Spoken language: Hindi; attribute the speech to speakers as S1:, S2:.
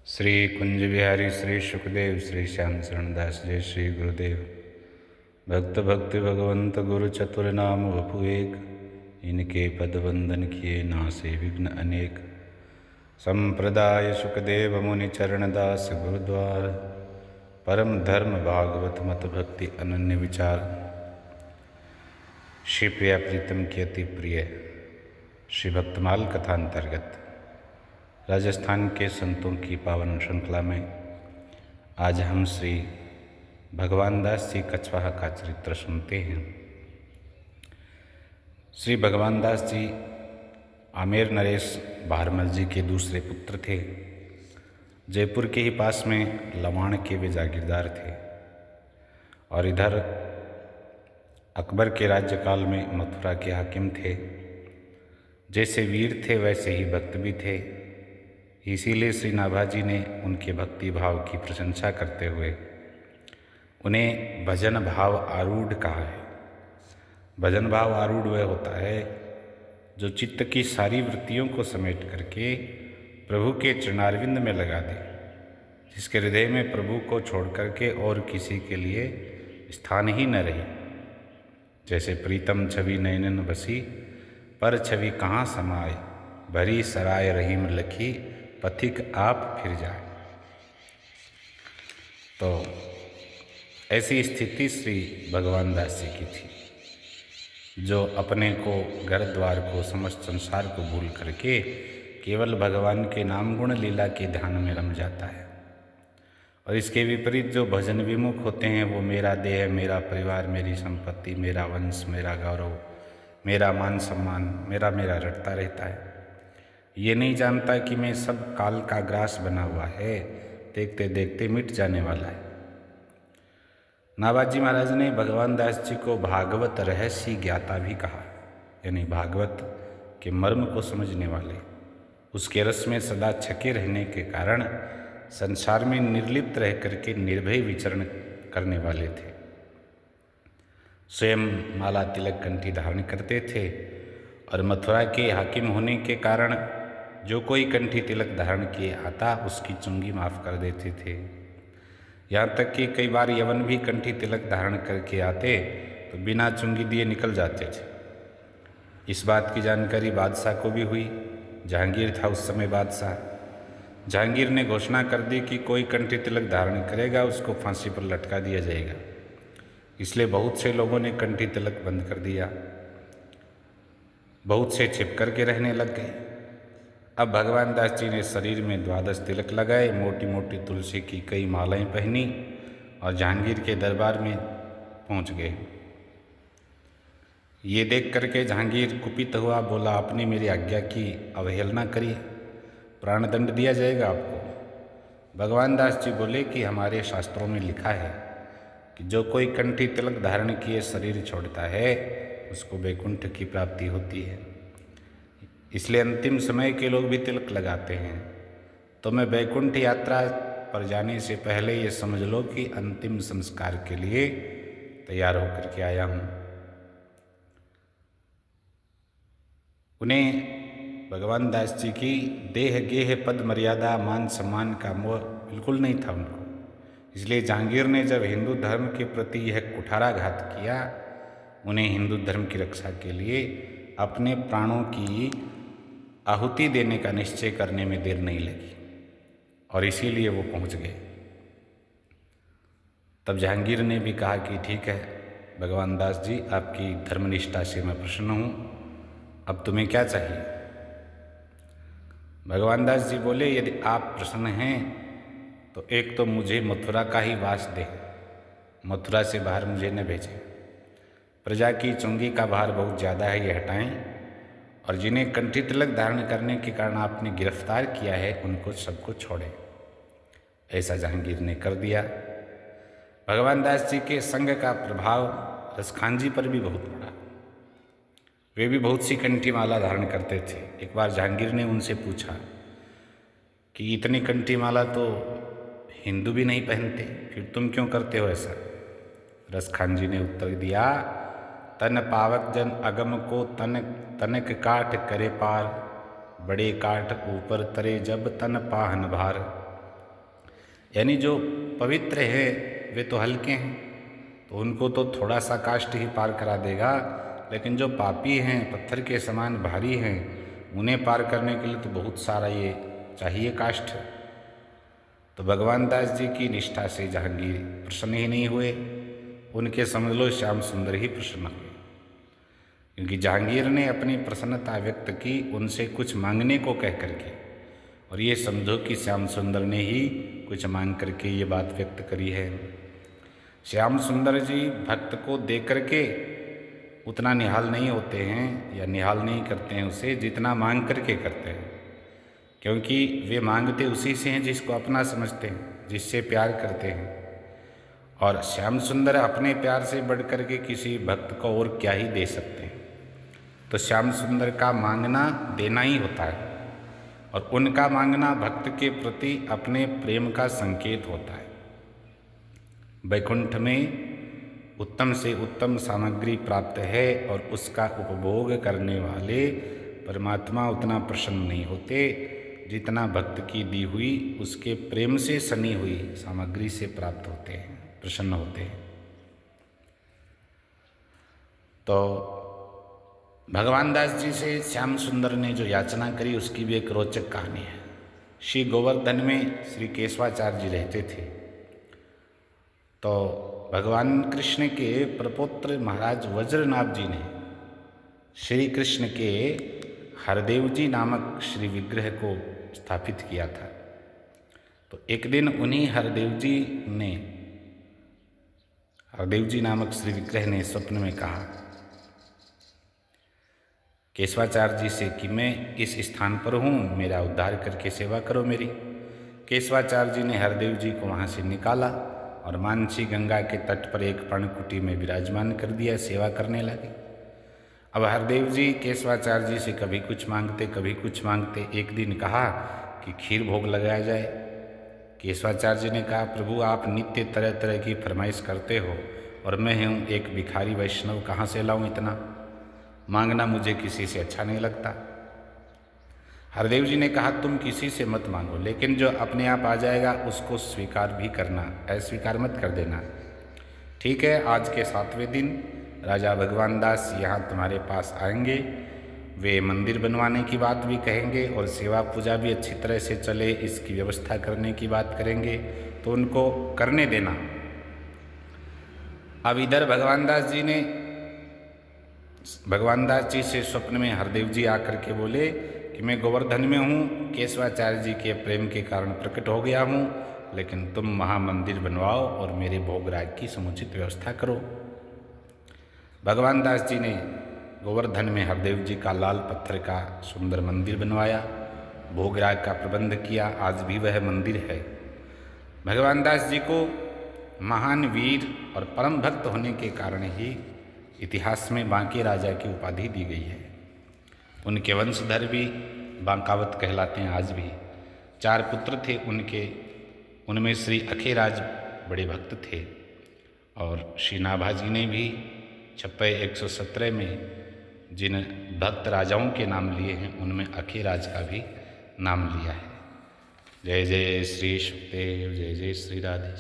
S1: श्री कुंज बिहारी श्री सुखदेव श्री श्याम शरणदास जय श्री गुरुदेव। भक्त भक्ति भगवंत गुरु चतुर नाम वपु एक, इनके पद वंदन किए नासे विघ्न अनेक। संप्रदाय सुखदेव मुनि चरण दास गुरुद्वार, परम धर्म भागवत मत भक्ति अनन्य विचार। श्री प्रिया प्रीतम की अति प्रिय श्री भक्तमाल कथा अंतर्गत राजस्थान के संतों की पावन श्रृंखला में आज हम श्री भगवान दास जी कछवाहा का चरित्र सुनते हैं। श्री भगवान दास जी आमेर नरेश भारमल जी के दूसरे पुत्र थे। जयपुर के ही पास में लवाण के वे जागीरदार थे और इधर अकबर के राज्यकाल में मथुरा के हाकिम थे। जैसे वीर थे वैसे ही भक्त भी थे। इसीलिए श्री नाभाजी ने उनके भक्ति भाव की प्रशंसा करते हुए उन्हें भजन भाव आरूढ़ कहा है। भजन भाव आरूढ़ वह होता है जो चित्त की सारी वृत्तियों को समेट करके प्रभु के चरणारविंद में लगा दे, जिसके हृदय में प्रभु को छोड़ करके और किसी के लिए स्थान ही न रहे। जैसे प्रीतम छवि नयनन बसी, पर छवि कहाँ समाए, भरी सराय रहीम लखी, पथिक आप फिर जाए। तो ऐसी स्थिति श्री भगवान दास जी की थी, जो अपने को, घर द्वार को, समस्त संसार को भूल करके केवल भगवान के नाम गुण लीला के ध्यान में रम जाता है। और इसके विपरीत जो भजन विमुख होते हैं वो मेरा देह, मेरा परिवार, मेरी संपत्ति, मेरा वंश, मेरा गौरव, मेरा मान सम्मान, मेरा मेरा रटता रहता है। ये नहीं जानता कि मैं सब काल का ग्रास बना हुआ है, देखते देखते मिट जाने वाला है। नाभाजी महाराज ने भगवान दास जी को भागवत रहस्य ज्ञाता भी कहा, यानी भागवत के मर्म को समझने वाले, उसके रस में सदा छके रहने के कारण संसार में निर्लिप्त रह करके निर्भय विचरण करने वाले थे। स्वयं माला तिलक कंठी धारण करते थे और मथुरा के हाकिम होने के कारण जो कोई कंठी तिलक धारण किए आता उसकी चुंगी माफ कर देते थे। यहाँ तक कि कई बार यवन भी कंठी तिलक धारण करके आते तो बिना चुंगी दिए निकल जाते थे। इस बात की जानकारी बादशाह को भी हुई। जहांगीर था उस समय बादशाह। जहांगीर ने घोषणा कर दी कि कोई कंठी तिलक धारण करेगा उसको फांसी पर लटका दिया जाएगा। इसलिए बहुत से लोगों ने कंठी तिलक बंद कर दिया, बहुत से छिप करके रहने लग गए। अब भगवान दास जी ने शरीर में 12 तिलक लगाए, मोटी मोटी तुलसी की कई मालाएं पहनी और जहांगीर के दरबार में पहुंच गए। ये देख करके जहांगीर कुपित हुआ, बोला आपने मेरी आज्ञा की अवहेलना करी, प्राणदंड दिया जाएगा आपको। भगवान दास जी बोले कि हमारे शास्त्रों में लिखा है कि जो कोई कंठी तिलक धारण किए शरीर छोड़ता है उसको वैकुंठ की प्राप्ति होती है। इसलिए अंतिम समय के लोग भी तिलक लगाते हैं। तो मैं वैकुंठ यात्रा पर जाने से पहले ये समझ लो कि अंतिम संस्कार के लिए तैयार होकर के आया हूँ। उन्हें भगवान दास जी की देह गेह पद मर्यादा मान सम्मान का मोह बिल्कुल नहीं था उनको। इसलिए जहांगीर ने जब हिंदू धर्म के प्रति यह कुठाराघात किया, उन्हें हिंदू धर्म की रक्षा के लिए अपने प्राणों की आहुति देने का निश्चय करने में देर नहीं लगी और इसीलिए वो पहुंच गए। तब जहांगीर ने भी कहा कि ठीक है भगवान दास जी, आपकी धर्मनिष्ठा से मैं प्रसन्न हूँ, अब तुम्हें क्या चाहिए। भगवान दास जी बोले यदि आप प्रसन्न हैं तो एक तो मुझे मथुरा का ही वास दे, मथुरा से बाहर मुझे न भेजें। प्रजा की चुंगी का भार बहुत ज़्यादा है, ये हटाएं, और जिन्हें कंठी तिलक धारण करने के कारण आपने गिरफ्तार किया है उनको सबको छोड़ें। ऐसा जहांगीर ने कर दिया। भगवान दास जी के संग का प्रभाव रसखान जी पर भी बहुत पड़ा। वे भी बहुत सी कंठी माला धारण करते थे। एक बार जहांगीर ने उनसे पूछा कि इतनी कंठी माला तो हिंदू भी नहीं पहनते, फिर तुम क्यों करते हो ऐसा। रसखान जी ने उत्तर दिया, तन पावक जन अगम को तनक काठ करे पार, बड़े काठ ऊपर तरे जब तन पाहन भार। यानी जो पवित्र हैं वे तो हल्के हैं, तो उनको तो थोड़ा सा काष्ठ ही पार करा देगा, लेकिन जो पापी हैं, पत्थर के समान भारी हैं, उन्हें पार करने के लिए तो बहुत सारा ये चाहिए काष्ठ। तो भगवान दास जी की निष्ठा से जहांगीर प्रसन्न ही नहीं हुए, उनके समझ लो श्याम सुंदर ही प्रसन्न हुए, क्योंकि जहांगीर ने अपनी प्रसन्नता व्यक्त की उनसे कुछ मांगने को कह करके, और ये समझो कि श्याम सुंदर ने ही कुछ मांग करके ये बात व्यक्त करी है। श्याम सुंदर जी भक्त को दे करके उतना निहाल नहीं होते हैं या निहाल नहीं करते हैं उसे जितना मांग करके करते हैं, क्योंकि वे मांगते उसी से हैं जिसको अपना समझते हैं, जिससे प्यार करते हैं। और श्याम सुंदर अपने प्यार से बढ़ कर के किसी भक्त को और क्या ही दे सकते हैं। तो श्याम सुंदर का मांगना देना ही होता है, और उनका मांगना भक्त के प्रति अपने प्रेम का संकेत होता है। वैकुंठ में उत्तम से उत्तम सामग्री प्राप्त है, और उसका उपभोग करने वाले परमात्मा उतना प्रसन्न नहीं होते जितना भक्त की दी हुई उसके प्रेम से सनी हुई सामग्री से प्राप्त होते हैं, प्रसन्न होते हैं। तो भगवान दास जी से श्याम सुंदर ने जो याचना करी उसकी भी एक रोचक कहानी है। श्री गोवर्धन में श्री केशवाचार्य जी रहते थे। तो भगवान कृष्ण के प्रपौत्र महाराज वज्रनाभ जी ने श्री कृष्ण के हरदेव जी नामक श्री विग्रह को स्थापित किया था। तो एक दिन उन्हीं हरदेव जी नामक श्री विग्रह ने स्वप्न में कहा केशवाचार्य जी से कि मैं इस स्थान पर हूँ, मेरा उद्धार करके सेवा करो मेरी। केशवाचार्य जी ने हरदेव जी को वहाँ से निकाला और मानसी गंगा के तट पर एक पर्णकुटी में विराजमान कर दिया, सेवा करने लगे। अब हरदेव जी केशवाचार्य जी से कभी कुछ मांगते कभी कुछ मांगते। एक दिन कहा कि खीर भोग लगाया जाए। केशवाचार्य जी ने कहा प्रभु आप नित्य तरह तरह की फरमाइश करते हो और मैं हूँ एक भिखारी वैष्णव, कहाँ से लाऊं इतना, मांगना मुझे किसी से अच्छा नहीं लगता। हरदेव जी ने कहा तुम किसी से मत मांगो, लेकिन जो अपने आप आ जाएगा उसको स्वीकार भी करना, अस्वीकार मत कर देना। ठीक है, आज के 7वें दिन राजा भगवान दास यहाँ तुम्हारे पास आएंगे। वे मंदिर बनवाने की बात भी कहेंगे और सेवा पूजा भी अच्छी तरह से चले इसकी व्यवस्था करने की बात करेंगे, तो उनको करने देना। अब इधर भगवान दास जी से स्वप्न में हरदेव जी आकर के बोले कि मैं गोवर्धन में हूँ, केशवाचार्य जी के प्रेम के कारण प्रकट हो गया हूँ, लेकिन तुम महामंदिर बनवाओ और मेरे भोगराग की समुचित व्यवस्था करो। भगवान दास जी ने गोवर्धन में हरदेव जी का लाल पत्थर का सुंदर मंदिर बनवाया, भोगराग का प्रबंध किया। आज भी वह मंदिर है। भगवान दास जी को महान वीर और परम भक्त होने के कारण ही इतिहास में बांके राजा की उपाधि दी गई है। उनके वंशधर भी बांकावत कहलाते हैं आज भी। 4 पुत्र थे उनके, उनमें श्री अखेराज बड़े भक्त थे, और श्री नाभाजी ने भी छप्पे 117 में जिन भक्त राजाओं के नाम लिए हैं उनमें अखेराज का भी नाम लिया है। जय जय श्री सुखदेव, जय जय श्री राधे।